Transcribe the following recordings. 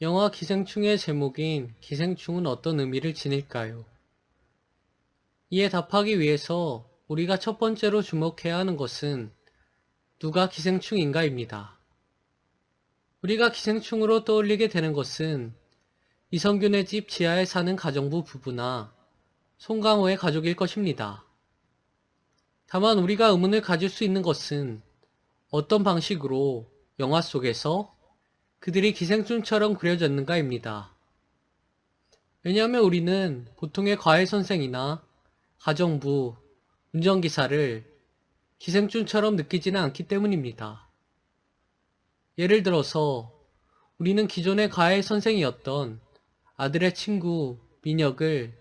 영화 기생충의 제목인 기생충은 어떤 의미를 지닐까요? 이에 답하기 위해서 우리가 첫 번째로 주목해야 하는 것은 누가 기생충인가입니다. 우리가 기생충으로 떠올리게 되는 것은 이성균의 집 지하에 사는 가정부 부부나 송강호의 가족일 것입니다. 다만 우리가 의문을 가질 수 있는 것은 어떤 방식으로 영화 속에서 그들이 기생충처럼 그려졌는가입니다. 왜냐하면 우리는 보통의 과외 선생이나 가정부, 운전기사를 기생충처럼 느끼지는 않기 때문입니다. 예를 들어서 우리는 기존의 과외 선생이었던 아들의 친구 민혁을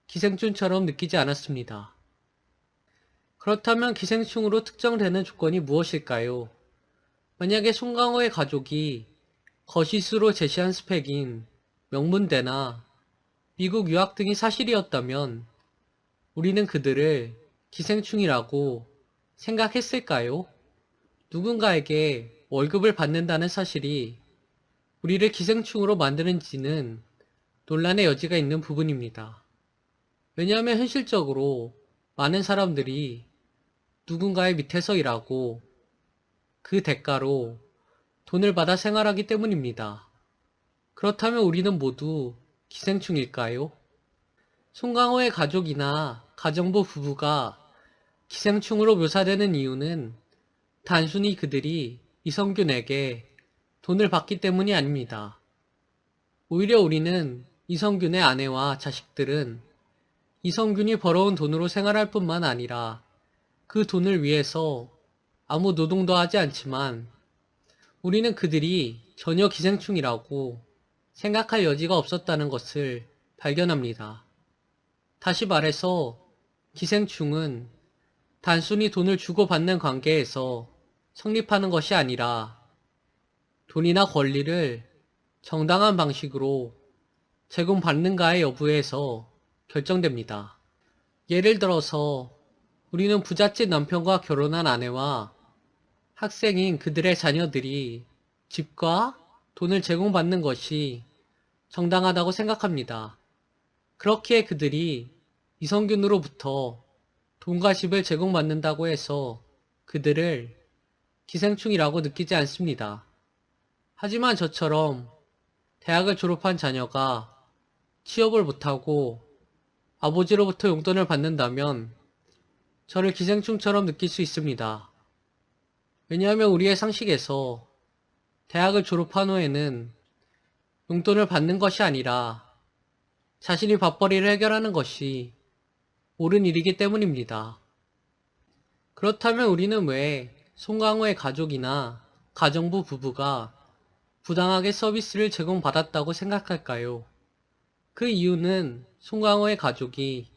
기생충처럼 느끼지 않았습니다. 그렇다면 기생충으로 특정되는 조건이 무엇일까요? 만약에 송강호의 가족이 거시수로 제시한 스펙인 명문대나 미국 유학 등이 사실이었다면 우리는 그들을 기생충이라고 생각했을까요? 누군가에게 월급을 받는다는 사실이 우리를 기생충으로 만드는지는 논란의 여지가 있는 부분입니다. 왜냐하면 현실적으로 많은 사람들이 누군가의 밑에서 일하고 그 대가로 돈을 받아 생활하기 때문입니다. 그렇다면 우리는 모두 기생충일까요? 송강호의 가족이나 가정부 부부가 기생충으로 묘사되는 이유는 단순히 그들이 이성균에게 돈을 받기 때문이 아닙니다. 오히려 우리는 이성균의 아내와 자식들은 이성균이 벌어온 돈으로 생활할 뿐만 아니라 그 돈을 위해서 아무 노동도 하지 않지만 우리는 그들이 전혀 기생충이라고 생각할 여지가 없었다는 것을 발견합니다. 다시 말해서 기생충은 단순히 돈을 주고받는 관계에서 성립하는 것이 아니라 돈이나 권리를 정당한 방식으로 제공받는가의 여부에서 결정됩니다. 예를 들어서 우리는 부잣집 남편과 결혼한 아내와 학생인 그들의 자녀들이 집과 돈을 제공받는 것이 정당하다고 생각합니다. 그렇기에 그들이 이성균으로부터 돈과 집을 제공받는다고 해서 그들을 기생충이라고 느끼지 않습니다. 하지만 저처럼 대학을 졸업한 자녀가 취업을 못하고 아버지로부터 용돈을 받는다면 저를 기생충처럼 느낄 수 있습니다. 왜냐하면 우리의 상식에서 대학을 졸업한 후에는 용돈을 받는 것이 아니라 자신이 밥벌이를 해결하는 것이 옳은 일이기 때문입니다. 그렇다면 우리는 왜 송강호의 가족이나 가정부 부부가 부당하게 서비스를 제공받았다고 생각할까요? 그 이유는 송강호의 가족이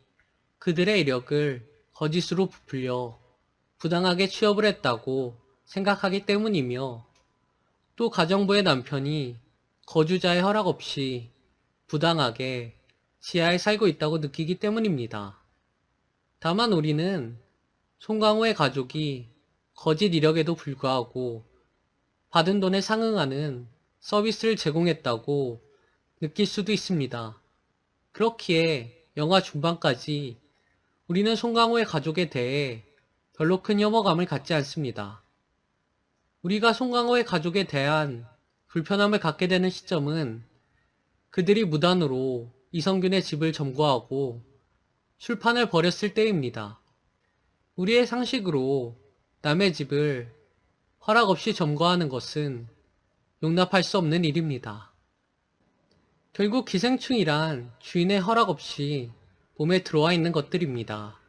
그들의 이력을 거짓으로 부풀려 부당하게 취업을 했다고 생각하기 때문이며 또 가정부의 남편이 거주자의 허락 없이 부당하게 지하에 살고 있다고 느끼기 때문입니다. 다만 우리는 송강호의 가족이 거짓 이력에도 불구하고 받은 돈에 상응하는 서비스를 제공했다고 느낄 수도 있습니다. 그렇기에 영화 중반까지 우리는 송강호의 가족에 대해 별로 큰 혐오감을 갖지 않습니다. 우리가 송강호의 가족에 대한 불편함을 갖게 되는 시점은 그들이 무단으로 이성균의 집을 점거하고 술판을 벌였을 때입니다. 우리의 상식으로 남의 집을 허락 없이 점거하는 것은 용납할 수 없는 일입니다. 결국 기생충이란 주인의 허락 없이 몸에 들어와 있는 것들입니다.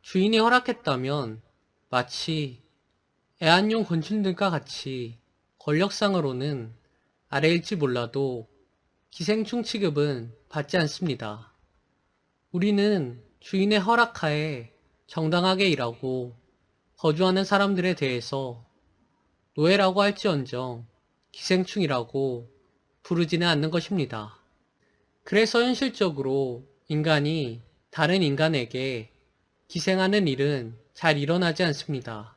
주인이 허락했다면 마치 애완용 곤충들과 같이 권력상으로는 아래일지 몰라도 기생충 취급은 받지 않습니다. 우리는 주인의 허락하에 정당하게 일하고 거주하는 사람들에 대해서 노예라고 할지언정 기생충이라고 부르지는 않는 것입니다. 그래서 현실적으로 인간이 다른 인간에게 기생하는 일은 잘 일어나지 않습니다.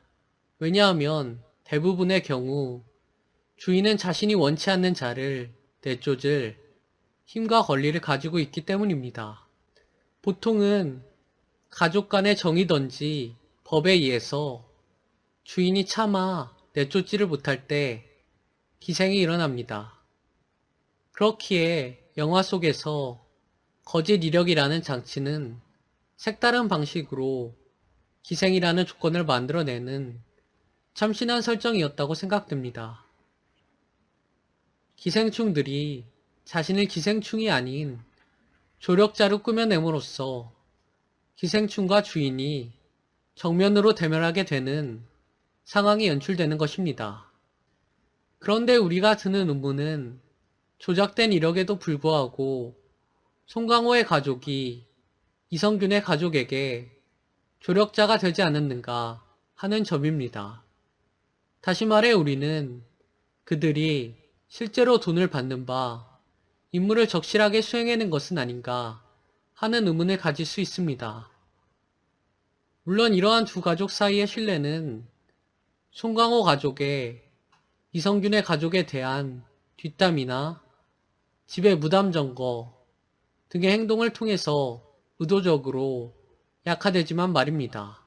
왜냐하면 대부분의 경우 주인은 자신이 원치 않는 자를 내쫓을 힘과 권리를 가지고 있기 때문입니다. 보통은 가족 간의 정이든지 법에 의해서 주인이 차마 내쫓지를 못할 때 기생이 일어납니다. 그렇기에 영화 속에서 거짓 이력이라는 장치는 색다른 방식으로 기생이라는 조건을 만들어내는 참신한 설정이었다고 생각됩니다. 기생충들이 자신을 기생충이 아닌 조력자로 꾸며냄으로써 기생충과 주인이 정면으로 대면하게 되는 상황이 연출되는 것입니다. 그런데 우리가 드는 의문은 조작된 이력에도 불구하고 송강호의 가족이 이성균의 가족에게 조력자가 되지 않았는가 하는 점입니다. 다시 말해 우리는 그들이 실제로 돈을 받는 바 임무를 적실하게 수행해낸 것은 아닌가 하는 의문을 가질 수 있습니다. 물론 이러한 두 가족 사이의 신뢰는 송강호 가족의 이성균의 가족에 대한 뒷담이나 집의 무담 점거 등의 행동을 통해서 의도적으로 약화되지만 말입니다.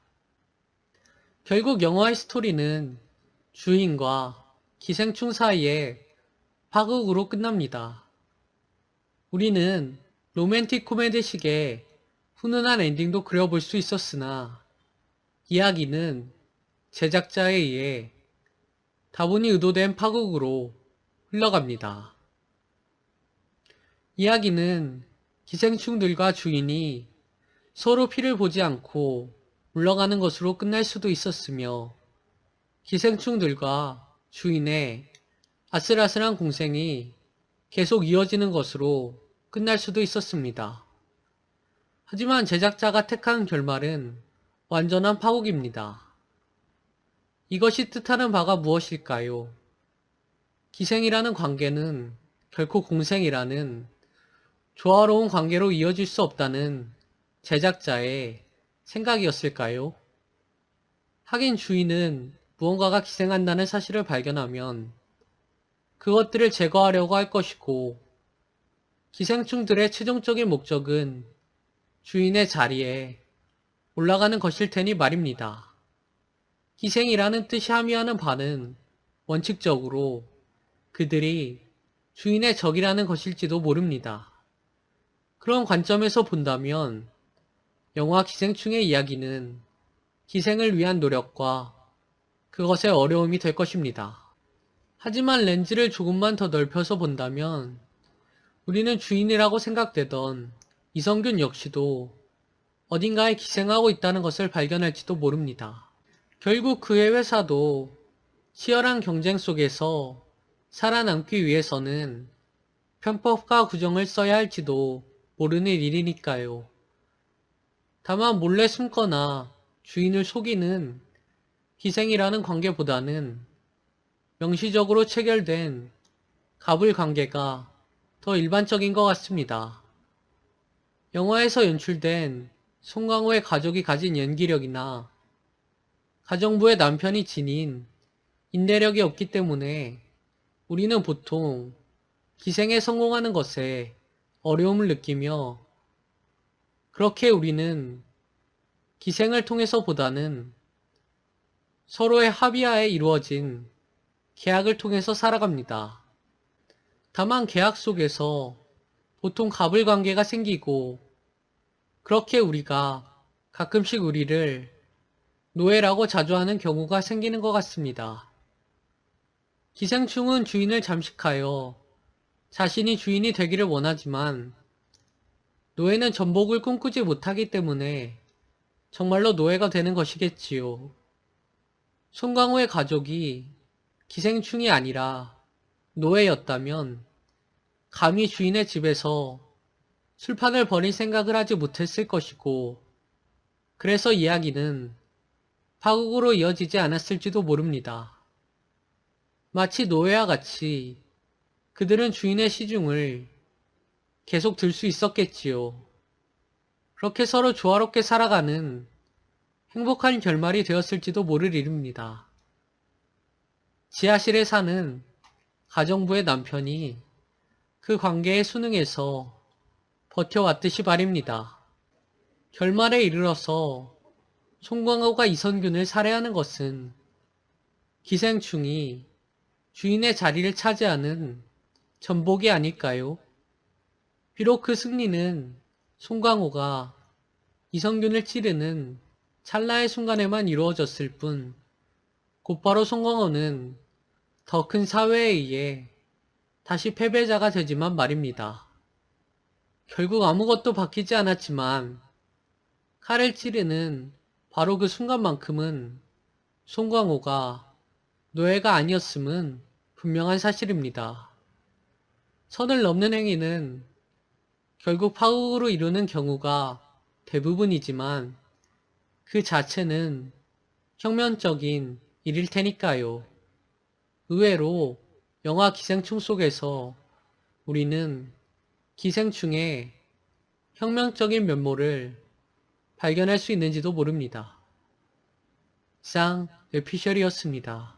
결국 영화의 스토리는 주인과 기생충 사이의 파국으로 끝납니다. 우리는 로맨틱 코미디식의 훈훈한 엔딩도 그려볼 수 있었으나 이야기는 제작자에 의해 다분히 의도된 파국으로 흘러갑니다. 이야기는 기생충들과 주인이 서로 피를 보지 않고 물러가는 것으로 끝날 수도 있었으며 기생충들과 주인의 아슬아슬한 공생이 계속 이어지는 것으로 끝날 수도 있었습니다. 하지만 제작자가 택한 결말은 완전한 파국입니다. 이것이 뜻하는 바가 무엇일까요? 기생이라는 관계는 결코 공생이라는 조화로운 관계로 이어질 수 없다는 제작자의 생각이었을까요? 하긴 주인은 무언가가 기생한다는 사실을 발견하면 그것들을 제거하려고 할 것이고 기생충들의 최종적인 목적은 주인의 자리에 올라가는 것일 테니 말입니다. 기생이라는 뜻이 함의하는 바는 원칙적으로 그들이 주인의 적이라는 것일지도 모릅니다. 그런 관점에서 본다면 영화 기생충의 이야기는 기생을 위한 노력과 그것의 어려움이 될 것입니다. 하지만 렌즈를 조금만 더 넓혀서 본다면 우리는 주인이라고 생각되던 이성균 역시도 어딘가에 기생하고 있다는 것을 발견할지도 모릅니다. 결국 그의 회사도 치열한 경쟁 속에서 살아남기 위해서는 편법과 구정을 써야 할지도 모르는 일이니까요. 다만 몰래 숨거나 주인을 속이는 기생이라는 관계보다는 명시적으로 체결된 갑을 관계가 더 일반적인 것 같습니다. 영화에서 연출된 송강호의 가족이 가진 연기력이나 가정부의 남편이 지닌 인내력이 없기 때문에 우리는 보통 기생에 성공하는 것에 어려움을 느끼며 그렇게 우리는 기생을 통해서 보다는 서로의 합의하에 이루어진 계약을 통해서 살아갑니다. 다만 계약 속에서 보통 갑을 관계가 생기고 그렇게 우리가 가끔씩 우리를 노예라고 자주 하는 경우가 생기는 것 같습니다. 기생충은 주인을 잠식하여 자신이 주인이 되기를 원하지만 노예는 전복을 꿈꾸지 못하기 때문에 정말로 노예가 되는 것이겠지요. 송강호의 가족이 기생충이 아니라 노예였다면 감히 주인의 집에서 술판을 벌일 생각을 하지 못했을 것이고 그래서 이야기는 파국으로 이어지지 않았을지도 모릅니다. 마치 노예와 같이 그들은 주인의 시중을 계속 들 수 있었겠지요. 그렇게 서로 조화롭게 살아가는 행복한 결말이 되었을지도 모를 일입니다. 지하실에 사는 가정부의 남편이 그 관계의 수능에서 버텨왔듯이 말입니다. 결말에 이르러서 송광호가 이선균을 살해하는 것은 기생충이 주인의 자리를 차지하는 전복이 아닐까요? 비록 그 승리는 송광호가 이선균을 찌르는 찰나의 순간에만 이루어졌을 뿐, 곧바로 송광호는 더 큰 사회에 의해 다시 패배자가 되지만 말입니다. 결국 아무것도 바뀌지 않았지만 칼을 찌르는 바로 그 순간만큼은 송광호가 노예가 아니었음은 분명한 사실입니다. 선을 넘는 행위는 결국 파국으로 이루는 경우가 대부분이지만 그 자체는 혁명적인 일일 테니까요. 의외로 영화 기생충 속에서 우리는 기생충의 혁명적인 면모를 발견할 수 있는지도 모릅니다. 이상 에피셜이었습니다.